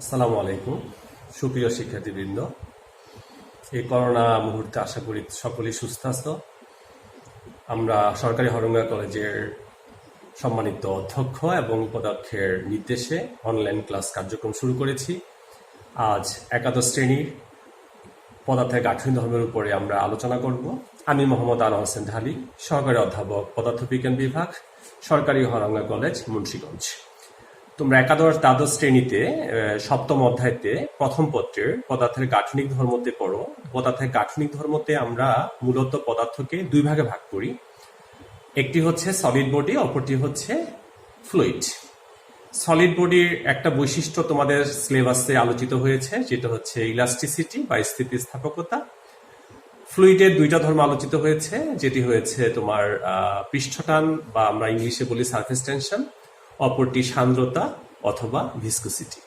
আসসালামু আলাইকুম সুপ্রিয় শিক্ষার্থীবৃন্দ। এই করোনা মুহূর্তে আশা করি সকলেই সুস্থ আছো। আমরা সরকারি হরঙ্গা কলেজের সম্মানিত অধ্যক্ষ এবং উপাধ্যক্ষের নির্দেশে অনলাইন ক্লাস কার্যক্রম শুরু করেছি। আজ একাদশ শ্রেণীর পদার্থের গাঠনিক ধর্মের উপরে আমরা আলোচনা করব। আমি মোহাম্মদ আনোয়ার হোসেন ঢালী, সহকারী অধ্যাপক পদার্থবিজ্ঞান বিভাগ, সরকারি হরঙ্গা কলেজ, মুন্সিগঞ্জ। তোমরা একাদশ দ্বাদশ শ্রেণীতে সপ্তম অধ্যায়তে প্রথম পত্রের পদার্থের গাঠনিক ধর্মতে পড়ো। পদার্থের গাঠনিক ধর্মতে আমরা মূলত পদার্থকে দুই ভাগে ভাগ করি। একটি হচ্ছে সলিড বডি, অপরটি হচ্ছে ফ্লুইড। সলিড বডির একটা বৈশিষ্ট্য তোমাদের সিলেবাসে আলোচিত হয়েছে, যেটা হচ্ছে ইলাস্টিসিটি বা স্থিতিস্থাপকতা। ফ্লুইডের দুইটা ধর্ম আলোচিত হয়েছে, যেটি হয়েছে তোমার পৃষ্ঠটান বা আমরা ইংলিশে বলি সারফেস টেনশন, অপরটি সান্দ্রতা অথবা ভিসকোসিটি।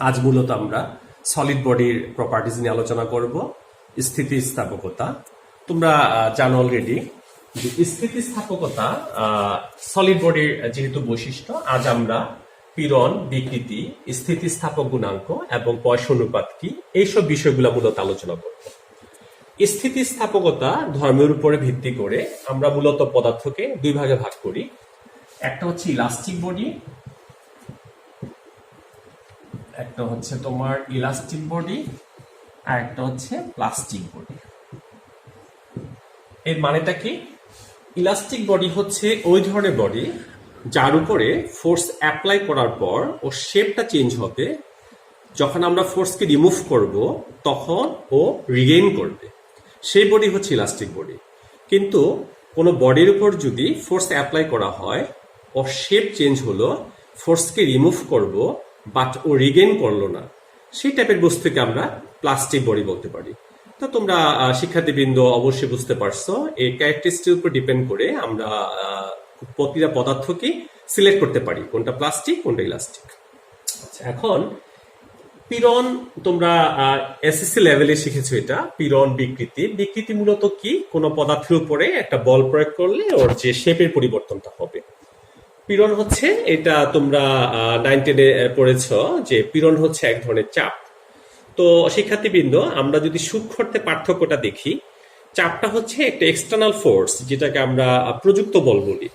আজ মূলত আমরা সলিড বডির প্রপার্টিজ নিয়ে আলোচনা করব। স্থিতিস্থাপকতা তোমরা জানো অলরেডি যে স্থিতিস্থাপকতা সলিড বডির যেহেতু বৈশিষ্ট্য, আজ আমরা পীড়ন, বিকৃতি, স্থিতিস্থাপক গুণাঙ্ক এবং পয়স অনুপাত কি এইসব বিষয়গুলো মূলত আলোচনা করব। স্থিতিস্থাপকতা ধর্মের উপরে ভিত্তি করে আমরা মূলত পদার্থকে দুই ভাগে ভাগ করি। একটা হচ্ছে ইলাস্টিক বডি, একটা হচ্ছে তোমার ইলাস্টিক বডি, আর একটা হচ্ছে প্লাস্টিক বডি। এর মানেটা কি? ইলাস্টিক বডি হচ্ছে ওই ধরনের বডি যার উপরে ফোর্স অ্যাপ্লাই করার পর ও শেপটা চেঞ্জ হবে। যখন আমরা ফোর্সকে রিমুভ করব তখন ও রিগেইন করবে, সেই বডি হচ্ছে ইলাস্টিক বডি। কিন্তু কোনো বডির উপর যদি ফোর্স অ্যাপ্লাই করা হয়, ও শেপ চেঞ্জ হলো, ফোর্সকে রিমুভ করব বাট ও রিগেইন করলো না, সেই টাইপের বস্তুকে আমরা প্লাস্টিক বডি বলতে পারি। তো তোমরা শিক্ষার্থীবৃন্দ অবশ্যই বুঝতে পারছো, এই ক্যারেক্টারিস্টিকের উপর ডিপেন্ড করে আমরা প্রতিটা পদার্থকে সিলেক্ট করতে পারি কোনটা প্লাস্টিক কোনটা ইলাস্টিক। এখন পীড়ন তোমরা এসএসসি লেভেলে শিখেছো। এটা পীড়ন, বিকৃতি। বিকৃতি মূলত কি? কোনো পদার্থের উপরে একটা বল প্রয়োগ করলে ওর যে শেপের পরিবর্তনটা হবে। পীড়ন হচ্ছে, এটা তোমরা 9-10-এ পড়েছ যে পীড়ন হচ্ছে এক ধরনের চাপ। তো শিক্ষার্থীবৃন্দ, আমরা যদি সূক্ষ্মার্থে পার্থক্যটা দেখি, চাপটা হচ্ছে একটা এক্সটার্নাল ফোর্স, যেটাকে আমরা প্রযুক্ত বল বলি।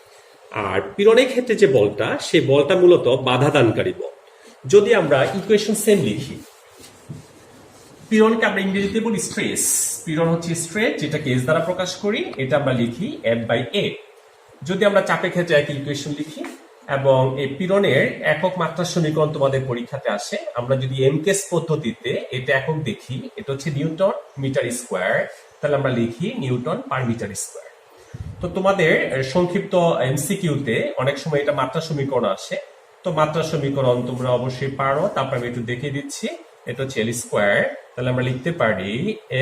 আর পীড়নের ক্ষেত্রে যে বলটা, সেই বলটা মূলত বাধা দানকারী বল। যদি আমরা ইকুয়েশন সেম লিখি, পীড়নকে আমরা ইংরেজিতে বলি স্ট্রেস। পীড়ন হচ্ছে স্ট্রেস, যেটাকে এস দ্বারা প্রকাশ করি, এটা আমরা লিখি F/A। যদি আমরা চাপের ক্ষেত্রে একই ইকুয়েশন লিখি এবং এই পীড়নের একক মাত্রার সমীকরণ তোমাদের পরীক্ষাতে আসে, আমরা যদি এমকেস পদ্ধতিতে এটা একক দেখি, এটা হচ্ছে নিউটন মিটার স্কোয়ার, তাহলে আমরা লিখি নিউটন পার মিটার স্কোয়ার। তো তোমাদের সংক্ষিপ্ত এমসিকিউতে অনেক সময় এটা মাত্রা সমীকরণ আসে। তো মাত্রা সমীকরণ তোমরা অবশ্যই পারো, তারপর আমি একটু দেখিয়ে দিচ্ছি। এটা হচ্ছে এল স্কোয়ার, তাহলে আমরা লিখতে পারি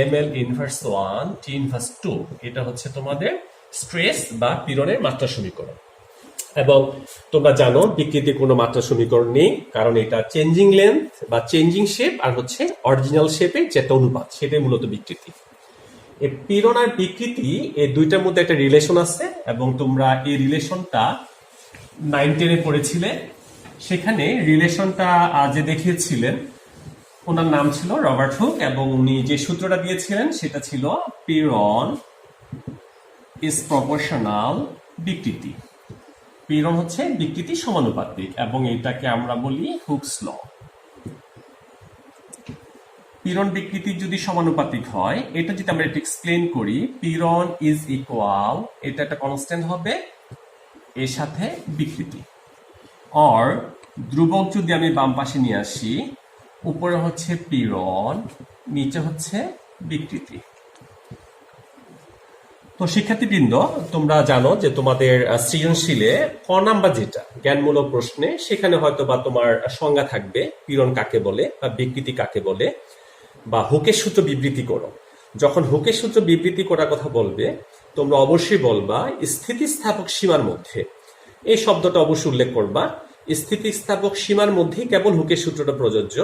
ml ইনভার্স 1 t ইনভার্স 2। এটা হচ্ছে তোমাদের স্ট্রেস বা পীড়নের মাত্রা সমীকরণ। এবং তোমরা জানো বিকৃতির কোনো মাত্রা সমীকরণ নেই, কারণ এটা চেঞ্জিং লেন্থ বা চেঞ্জিং শেপ আর হচ্ছে অরিজিনাল শেপের যেটা অনুপাত, সেটাই মূলত বিকৃতি। এই পীড়ন আর বিকৃতি এই দুইটার মধ্যে একটা রিলেশন আছে, এবং তোমরা এই রিলেশনটা 9-10-এ পড়েছিলে। সেখানে রিলেশনটা যে দেখিয়েছিলেন, ওনার নাম ছিল রবার্ট হুক, এবং উনি যে সূত্রটা দিয়েছিলেন সেটা ছিল পীড়ন ইজ প্রপোর্শনাল বিকৃতি। পীড়ন হচ্ছে বিকৃতি সমানুপাতিক, এবং এটাকে আমরা বলি হুকস ল। পীড়ন বিকৃতি যদি সমানুপাতিক হয়, এটা যদি আমরা একটু এক্সপ্লেন করি, পীড়ন ইজ ইকুয়াল, এটা একটা কনস্ট্যান্ট হবে, এর সাথে বিকৃতি। আর ধ্রুবক যদি আমি বাম পাশে নিয়ে আসি, উপরে হচ্ছে পীড়ন, নিচে হচ্ছে বিকৃতি। তো শিক্ষার্থীবৃন্দ, তোমরা জানো যে তোমাদের সৃজনশীলে ক নাম্বার যেটা জ্ঞানমূলক প্রশ্নে, সেখানে হয়তো বা তোমার সংজ্ঞা থাকবে পীড়ন কাকে বলে বা বিকৃতি কাকে বলে, বা হুকের সূত্র বিবৃতি করো। যখন হুকের সূত্র বিবৃতি করার কথা বলবে, তোমরা অবশ্যই বলবা স্থিতিস্থাপক সীমার মধ্যে। এই শব্দটা অবশ্যই উল্লেখ করবা, স্থিতিস্থাপক সীমার মধ্যেই কেবল হুকের সূত্রটা প্রযোজ্য।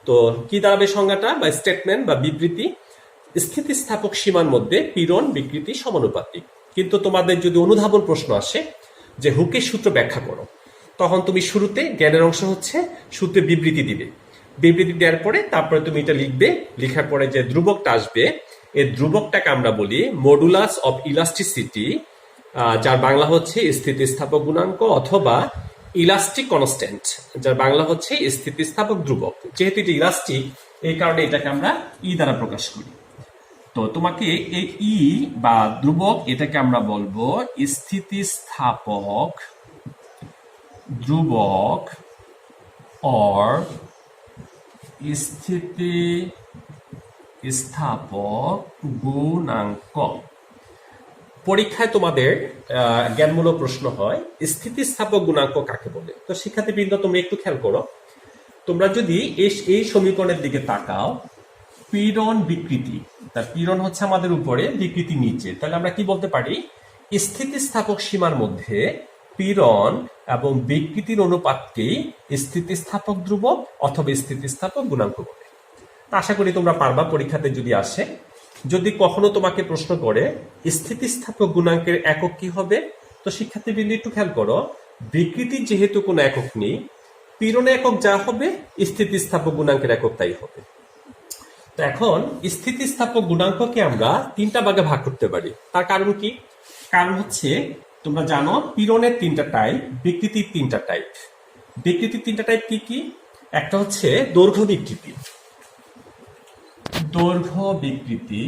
তো কি দাঁড়াবে সংজ্ঞাটা বা স্টেটমেন্ট বা বিবৃতি? স্থিতিস্থাপক সীমার মধ্যে পীড়ন বিকৃতি সমানুপাতিক। কিন্তু তোমাদের যদি অনুধাবন প্রশ্ন আসে যে হুকের সূত্র ব্যাখ্যা করো, তখন তুমি শুরুতে জ্ঞানের অংশ হচ্ছে সূত্রে বিবৃতি দিবে। বিবৃতি দেওয়ার পরে তারপরে তুমি এটা লিখবে, লেখার পরে যে ধ্রুবকটা আসবে এই ধ্রুবকটাকে আমরা বলি মডুলাস অফ ইলাস্টিসিটি, যার বাংলা হচ্ছে স্থিতিস্থাপক গুণাঙ্ক, অথবা ইলাস্টিক কনস্ট্যান্ট, যার বাংলা হচ্ছে স্থিতিস্থাপক ধ্রুবক। যেহেতু এটা ইলাস্টিক এই কারণে এটাকে আমরা ই দ্বারা প্রকাশ করি। তো তোমাকে এই ই বা ধ্রুবক এটাকে আমরা বলবো স্থিতিস্থাপক ধ্রুবক অর স্থিতিস্থাপক গুণাঙ্ক। পরীক্ষায় তোমাদের জ্ঞানমূলক প্রশ্ন হয় স্থিতিস্থাপক গুণাঙ্ক কাকে বলে। তো শিক্ষার্থীবৃন্দ তোমরা একটু খেয়াল করো, তোমরা যদি এই সমীকরণের দিকে তাকাও, পীড়ন বিকৃতি, তার পীড়ন হচ্ছে আমাদের উপরে, বিকৃতি নিচে, তাহলে আমরা কি বলতে পারি স্থিতিস্থাপক সীমার মধ্যে পীড়ন এবং বিকৃতির অনুপাতকেই স্থিতিস্থাপক ধ্রুবক অথবা স্থিতিস্থাপক গুণাঙ্ক বলে। আশা করি তোমরা পারবা পরীক্ষাতে যদি আসে। যদি কখনো তোমাকে প্রশ্ন করে স্থিতিস্থাপক গুণাঙ্কের একক কি হবে, তো শিক্ষার্থীবৃন্দ একটু খেয়াল করো, বিকৃতির যেহেতু কোনো একক নেই, পীড়নের একক যা হবে স্থিতিস্থাপক গুণাঙ্কের একক তাই হবে। তো এখন স্থিতিস্থাপক গুণাঙ্ককে আমরা তিনটা ভাগে ভাগ করতে পারি। তার কারণ কি? কারণ হচ্ছে তোমরা জানো পীড়নের তিনটা টাইপ, বিকৃতির তিনটা টাইপ। বিকৃতির তিনটা টাইপ কি কি? একটা হচ্ছে দৈর্ঘ্য বিকৃতি, দৈর্ঘ্য বিকৃতি,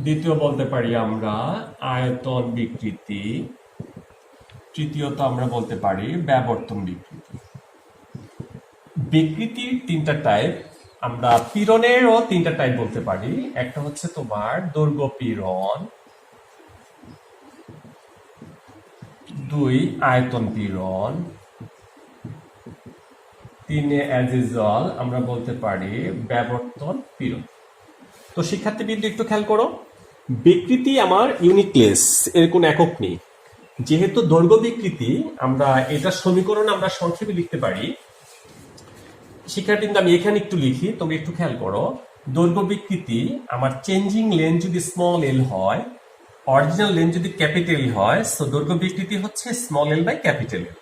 দ্বিতীয় বলতে পারি আমরা আয়তন বিকৃতি, তৃতীয়ত আমরা বলতে পারি ব্যাবর্তন বিকৃতি। বিকৃতির তিনটা টাইপ, আমরা পীড়নেরও তিনটা টাইপ বলতে পারি। একটা হচ্ছে তোমার দৈর্ঘ্য পীড়ন, দুই আয়তন পীড়ন, তিনে অ্যাজ ইউজুয়াল আমরা বলতে পারি ব্যাবর্তন পীড়ন। তো শিক্ষার্থীবৃন্দ একটু খেয়াল করো, বিকৃতি আমার ইউনিটলেস, এর কোনো একক নেই। যেহেতু দৈর্ঘ্য বিকৃতি, আমরা এটা সমীকরণ আমরা সংক্ষেপে লিখতে পারি। শিক্ষার্থীবৃন্দ আমি এখানে একটু লিখি, তোমরা একটু খেয়াল করো, দৈর্ঘ্য বিকৃতি আমার চেঞ্জিং লেন যদি স্মল এল হয়, অরিজিনাল লেন যদি ক্যাপিটাল হয়, সো দৈর্ঘ্য বিকৃতি হচ্ছে small L by capital L.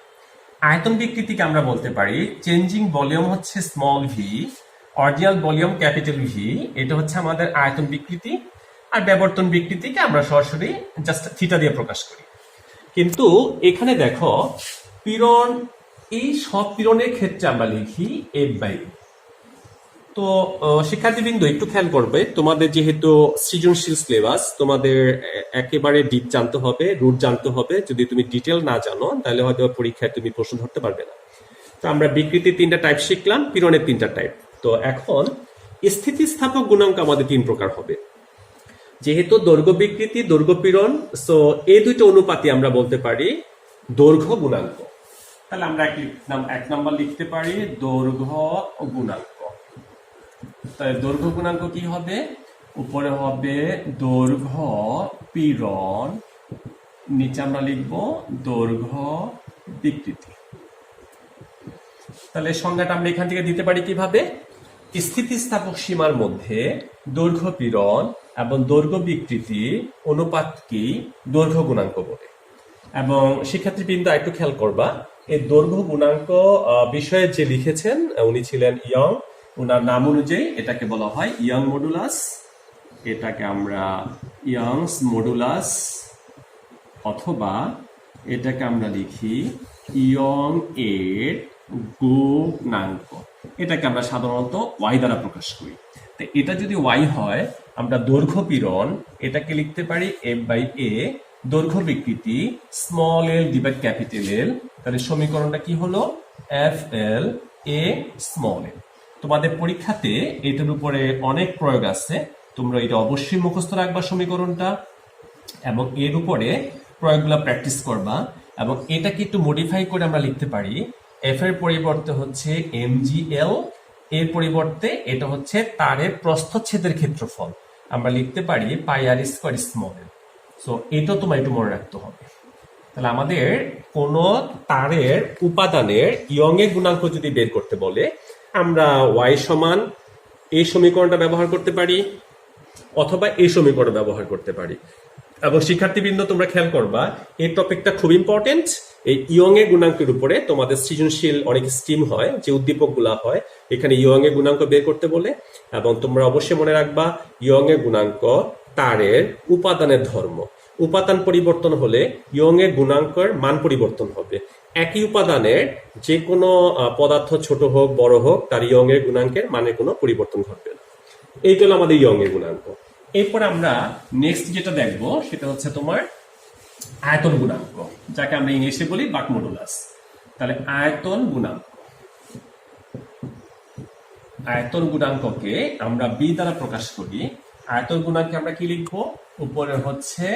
আয়তন বিকৃতিকে আমরা বলতে পারি চেঞ্জিং ভলিউম হচ্ছে small V, original volume capital V, এটা হচ্ছে আমাদের আয়তন বিকৃতি। আর ব্যাবর্তন বিকৃতিকে আমরা সরাসরি জাস্ট থিটা দিয়ে প্রকাশ করি। কিন্তু এখানে দেখো পীড়ন, এই সব পীড়নের ক্ষেত্রে আমরা লিখি এফ বাই। তো শিক্ষার্থীবৃন্দ একটু খেয়াল করবে, তোমাদের যেহেতু সৃজনশীল সিলেবাস, তোমাদের একেবারে ডিপ জানতে হবে, রুট জানতে হবে। যদি তুমি ডিটেল না জানো তাহলে হয়তো পরীক্ষায় তুমি প্রশ্ন ধরতে পারবে না। তো আমরা বিকৃতির তিনটা টাইপ শিখলাম, পীড়নের তিনটা টাইপ। তো এখন স্থিতিস্থাপক গুণাঙ্ক আমাদের তিন প্রকার হবে। যেহেতু দৈর্ঘ্য বিকৃতি, দৈর্ঘ্য পীড়ন, সো এই দুইটা অনুপাতই আমরা বলতে পারি দৈর্ঘ্য গুণাঙ্ক। তাহলে আমরা এক নাম্বার লিখতে পারি দৈর্ঘ্য গুণাঙ্ক। তাহলে দৈর্ঘ্য গুণাঙ্ক কি হবে? উপরে হবে দৈর্ঘ্য পীড়ন, নিচে আমরা লিখব দৈর্ঘ্য বিকৃতি। তাহলে সংজ্ঞাটা আমরা এখান থেকে দিতে পারি কিভাবে? স্থিতিস্থাপক সীমার মধ্যে দৈর্ঘ্য পীড়ন এবং দৈর্ঘ্য বিকৃতি অনুপাতকে দৈর্ঘ্য গুণাঙ্ক বলে। এবং শিক্ষার্থীবৃন্দ একটু খেয়াল করবা, এই দৈর্ঘ্য গুণাঙ্ক বিষয়ে যে লিখেছেন উনি ছিলেন ইয়ং। ওনার নাম অনুযায়ী এটাকে বলা হয় ইয়ং মডুলাস, এটাকে আমরা ইয়ংস মডুলাস, অথবা এটাকে আমরা লিখি ইয়ং এর গুণাঙ্ক। এটাকে আমরা সাধারণত ওয়াই দ্বারা প্রকাশ করি। তো এটা যদি ওয়াই হয়, আমরা দৈর্ঘ্য পীড়ন এটাকে লিখতে পারি এফ বাই এ, দৈর্ঘ্য বিকৃতি স্মল এল ডিভাইড ক্যাপিটাল এল। তাহলে সমীকরণটা কি হলো? এফ এল এ স্মল এল। তোমাদের পরীক্ষাতে এটার উপরে অনেক প্রয়োগ আছে, তোমরা এটা অবশ্যই মুখস্থ রাখবা সমীকরণটা, এবং এর উপরে প্রয়োগগুলো প্র্যাকটিস করবা। এবং এটাকে একটু মডিফাই করে আমরা লিখতে পারি এফ এর পরিবর্তে হচ্ছে এমজিএল, এর পরিবর্তে এটা হচ্ছে তারের প্রস্থচ্ছেদের ক্ষেত্রফল, আমরা লিখতে পারি পাই আর স্কয়ার স্মল এল। সো এটা তোমার একটু মনে রাখতে হবে। তাহলে আমাদের কোন তারের উপাদানের ইয়ং এর গুণাঙ্ক যদি বের করতে বলে, আমরা ওয়াই সমান এই সমীকরণটা ব্যবহার করতে পারি, অথবা এই সমীকরণ ব্যবহার করতে পারি। এবং শিক্ষার্থীবৃন্দ তোমরা খেয়াল করবা এই টপিকটা খুব ইম্পর্টেন্ট। এই ইয়ং এর গুণাঙ্কের উপরে তোমাদের সৃজনশীল অনেক স্কিম হয়, যে উদ্দীপক গুলা হয়, এখানে ইয়ং এর গুণাঙ্ক বের করতে বলে। এবং তোমরা অবশ্যই মনে রাখবা ইয়ং এর গুণাঙ্ক তারের উপাদানের ধর্ম। উপাদান পরিবর্তন হলে ইয়ং এর গুণাঙ্কের মান পরিবর্তন হবে। একই উপাদানের যে কোনো পদার্থ ছোট হোক বড় হোক, তার ইয়ং এর গুণাঙ্কের মানে কোনো পরিবর্তন ঘটবে না। এই হলো আমাদের ইয়ং এর গুণাঙ্ক। এরপর আমরা নেক্সট যেটা দেখবো সেটা হচ্ছে তোমার আয়তন গুণাঙ্ক, যাকে আমরা ইংলিশে বলি বাক মডুলাস। তাহলে আয়তন গুণাঙ্ক, আয়তন গুণাঙ্ককে আমরা বি দ্বারা প্রকাশ করি। আয়তন গুণাঙ্কে আমরা কি লিখবো? উপরে হচ্ছে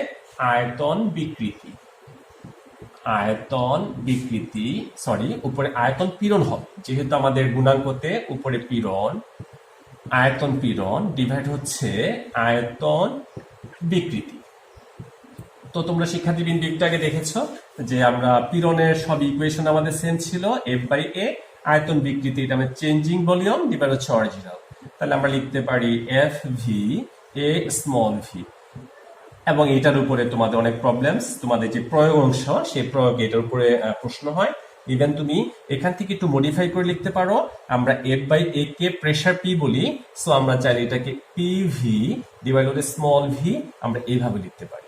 আয়তন বিকৃতি, আয়তন বিকৃতি, সরি উপরে আয়তন পীড়ন হবে, যেহেতু আমাদের গুণাঙ্কতে উপরে পীড়ন, আয়তন পীড়ন ডিভাইড হচ্ছে আয়তন বিকৃতি। তো তোমরা শিক্ষার্থীবৃন্দ একটু আগে দেখেছো যে আমরা পীড়নের সব ইকুয়েশন আমাদের সেম ছিল, এফ বাই এ, আয়তন বিকৃতি এটা আমাদের চেঞ্জিং ভলিউম ডিভাইড হচ্ছে অরিজিনাল। তাহলে আমরা লিখতে পারি F V a small V. এবং এটার উপরে তোমাদের অনেক প্রবলেমস, তোমাদের যে প্রয়োগ অংশ সেই প্রয়োগ এটার উপরে প্রশ্ন হয়। ইভেন তুমি এখান থেকে একটু মডিফাই করে লিখতে পারো। আমরা এফ বাই এ কে প্রেসার পি বলি, সো আমরা চাইলে এটাকে পি ভি ডিভাইড হলে স্মল ভি আমরা এইভাবে লিখতে পারি।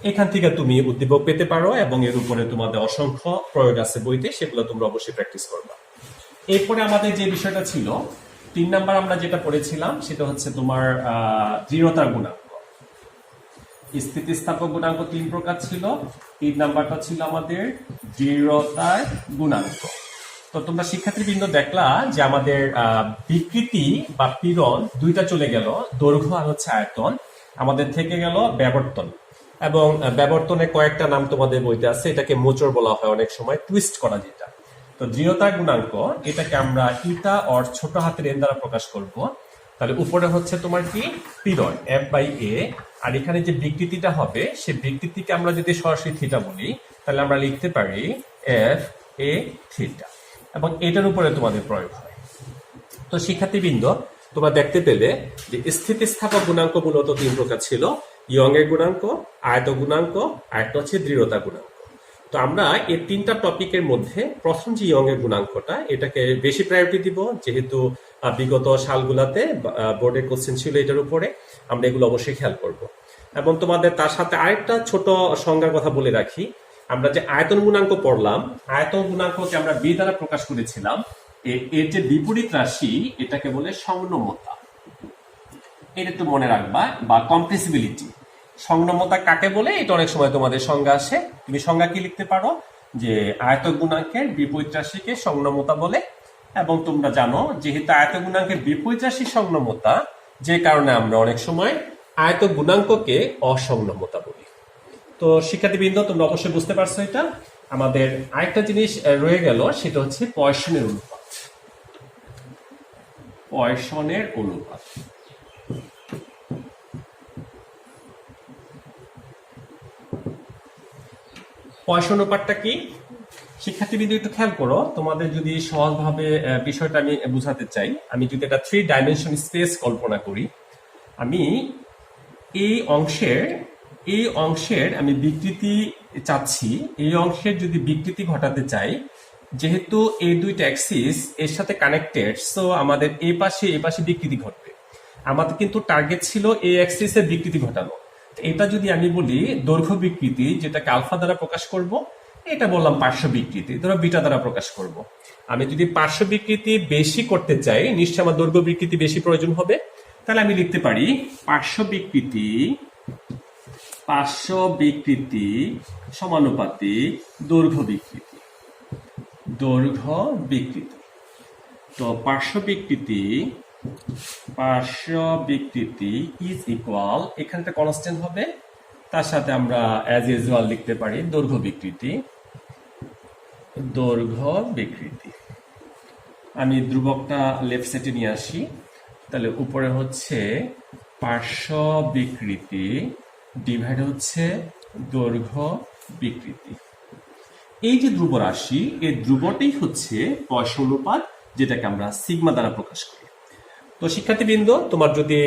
এখান থেকে তুমি উদ্দীপক পেতে পারো এবং এর উপরে তোমাদের অসংখ্য প্রয়োগ আছে বইতে, সেগুলো তোমরা অবশ্যই প্র্যাকটিস করবা। এরপরে আমাদের যে বিষয়টা ছিল 3 নাম্বার আমরা যেটা পড়েছিলাম সেটা হচ্ছে তোমার দৃঢ়তার গুণাঙ্ক। স্থিতিস্থাপক গুণাঙ্ক 3 প্রকার ছিল। 3 নাম্বারটা ছিল আমাদের দৃঢ়তার গুণাঙ্ক। তো তোমরা শিক্ষার্থীবৃন্দ দেখলা যে আমাদের বিকৃতি বা পীড়ন দুইটা চলে গেল, দৈর্ঘ্য আর হচ্ছে আয়তন। আমাদের থেকে গেল ব্যবর্তন, এবং ব্যবর্তনের কয়েকটা নাম তোমাদের বইতে আছে। এটাকে মোচড় বলা হয় অনেক সময়, টুইস্ট করা যেটা। তো দৃঢ়তার গুণাঙ্ক এটাকে আমরা ইটা অর ছোট হাতের এন দ্বারা প্রকাশ করব। তাহলে উপরে হচ্ছে তোমার কি পীড়ন এফ বাই এ, আর এখানে যে বিকৃতিটা হবে সেই বিকৃতিকে আমরা যদি সরাসরি থিটা বলি তাহলে আমরা লিখতে পারি এফ এ থিটা, এবং এটার উপরে তোমাদের প্রয়োগ হয়। তো শিক্ষার্থীবৃন্দ তোমরা দেখতে পেলে যে স্থিতিস্থাপক গুণাঙ্ক মূলত 3 প্রকার ছিল, ইয়ং এর গুণাঙ্ক, আয়ত গুণাঙ্ক, আর একটা হচ্ছে দৃঢ়তা গুণাঙ্ক। তো আমরা এই 3টা টপিকের মধ্যে প্রথম যে ইয়ং এর গুণাঙ্কটা এটাকে বেশি প্রায়োরিটি দিব, যেহেতু বিগত সালগুলাতে বোর্ডের কোশ্চেন ছিল এটার উপরে। আমরা এগুলো অবশ্যই খেয়াল করব। এবং তোমাদের তার সাথে আরেকটা ছোট সংজ্ঞার কথা বলে রাখি, আমরা যে আয়তন গুণাঙ্ক পড়লাম, আয়তন গুণাঙ্ককে আমরা বি দ্বারা প্রকাশ করেছিলাম। এর যে বিপরীত রাশি এটাকে বলে সংনমতা। এটা একটু মনে রাখবা, বা কম্প্রেসিবিলিটি। সংনমতা কাকে বলে এটা অনেক সময় তোমাদের সংজ্ঞা আসে। তুমি সংজ্ঞা কি লিখতে পারো যে আয়তন গুণাঙ্কের বিপরীত রাশিকে সংনমতা বলে। এবং তোমরা জানো যেহেতু আয়তন গুণাঙ্কের বিপরীত রাশি সংনমতা, যে কারণে আমরা অনেক সময় আয়তন গুণাঙ্ককে অসংনমতা বলি। তো শিক্ষার্থীবৃন্দ তোমরা অবশ্যই বুঝতে পারছো এটা। আমাদের আরেকটা জিনিস রয়ে গেল, সেটা হচ্ছে পয়সনের অনুপাত। পয়সনের অনুপাত, পয়সন অনুপাতটা কি? শিক্ষার্থীবৃন্দ একটু খেয়াল করো, তোমাদের যদি সহজভাবে বিষয়টা আমি বুঝাতে চাই, আমি যদি একটা 3 ডাইমেনশন স্পেস কল্পনা করি, আমি এই অংশের আমি বিকৃতি চাচ্ছি। এই অংশের যদি বিকৃতি ঘটাতে চাই, যেহেতু এই দুইটা অ্যাক্সিস এর সাথে কানেক্টেড, সো আমাদের এই পাশে বিকৃতি ঘটবে। আমাদের কিন্তু টার্গেট ছিল এই অ্যাক্সিসের বিকৃতি ঘটানো। এটা যদি আমি বলি দৈর্ঘ্য বিকৃতি, যেটাকে আলফা দ্বারা প্রকাশ করব, এটা বললাম পার্শ্ব বিকৃতি, ধরো বিটা দ্বারা প্রকাশ করব। আমি যদি পার্শ্ব বিকৃতি বেশি করতে চাই, নিশ্চয় আমার দৈর্ঘ্য বিকৃতি বেশি প্রয়োজন হবে। তাহলে আমি লিখতে পারি পার্শ্ব বিকৃতি সমানুপাতিক দৈর্ঘ্য বিকৃতি। তো পার্শ্ব বিকৃতি ইজ ইকুয়াল, এখানে একটা কনস্ট্যান্ট হবে, তার সাথে আমরা অ্যাজ ইউজুয়াল লিখতে পারি দৈর্ঘ্য বিকৃতি। আমি ধ্রুবকটা লেফট সাইডে নিয়ে আসি। তাহলে উপরে হচ্ছে পার্শ্ব বিকৃতি ডিভাইড হচ্ছে দৈর্ঘ্য বিকৃতি। এই যে ধ্রুব রাশি, এই ধ্রুবটাই হচ্ছে পয়সন অনুপাত, যেটাকে আমরা সিগমা দ্বারা প্রকাশ করি। তো শিক্ষার্থীবৃন্দ, তোমার যদি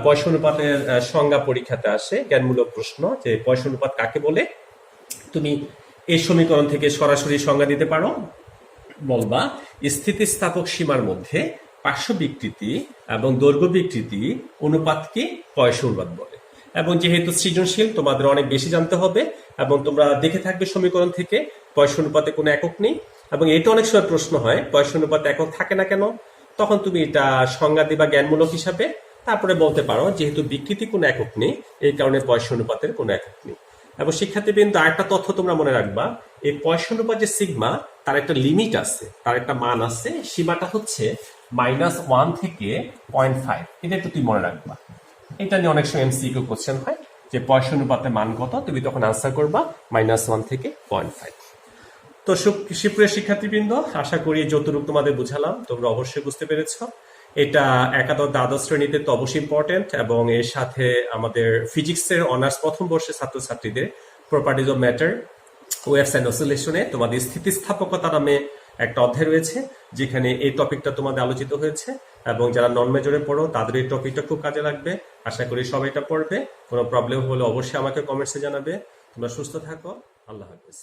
পয়সা অনুপাতের সংজ্ঞা পরীক্ষাতে আসে, জ্ঞানমূলক প্রশ্ন যে পয়সা অনুপাত কাকে বলে, তুমি এই সমীকরণ থেকে সরাসরি সংজ্ঞা দিতে পারো। বলবা স্থিতিস্থাপক সীমার মধ্যে পার্শ্ব বিকৃতি এবং দৈর্ঘ্য বিকৃতি অনুপাতকে পয়সা অনুপাত বলে। এবং যেহেতু সৃজনশীল, তোমাদের অনেক বেশি জানতে হবে এবং তোমরা দেখে থাকবে সমীকরণ থেকে পয়সা অনুপাতে কোনো একক নেই। এবং এটা অনেক সময় প্রশ্ন হয়, পয়সা অনুপাতে একক থাকে না কেন? তখন তুমি এটা সংজ্ঞা দিবা জ্ঞানমূলক হিসাবে, তারপরে বলতে পারো যেহেতু বিকৃতি কোনো একক নেই, এই কারণে পয়সা অনুপাতের কোনো একক নেই। এবং শিক্ষার্থীবৃন্দ, আরেকটা তথ্য তোমরা মনে রাখবা, এই পয়সা অনুপাত যে সিগমা, তার একটা লিমিট আছে, তার একটা মান আছে, সীমাটা হচ্ছে -1 থেকে 0.5। এটা একটু তুই মনে রাখবা। এটা নিয়ে অনেক সময় এমসিকিউ কোশ্চেন হয় যে পয়সা অনুপাতের মান কত, তুমি তখন আনসার করবা -1 থেকে 0.5। তো সুপ্রিয় শিক্ষার্থীবৃন্দ, আশা করি যতটুকু তোমাদের বুঝালাম তোমরা অবশ্যই বুঝতে পেরেছো। এটা একাদশ দ্বাদশ শ্রেণীতে তো অবশ্যই ইম্পর্টেন্ট, এবং এর সাথে আমাদের ফিজিক্সের অনার্স প্রথম বর্ষের ছাত্রছাত্রীদের properties of matter, waves and অসিলেশনে তোমাদের স্থিতিস্থাপকতা নামে একটা অধ্যায় রয়েছে, যেখানে এই টপিকটা তোমাদের আলোচিত হয়েছে। এবং যারা নন মেজরে পড়ো তাদের এই টপিকটা খুব কাজে লাগবে। আশা করি সবাই এটা পড়বে। কোনো প্রবলেম হলে অবশ্যই আমাকে কমেন্টসে জানাবে। তোমরা সুস্থ থাকো। আল্লাহ হাফেজ।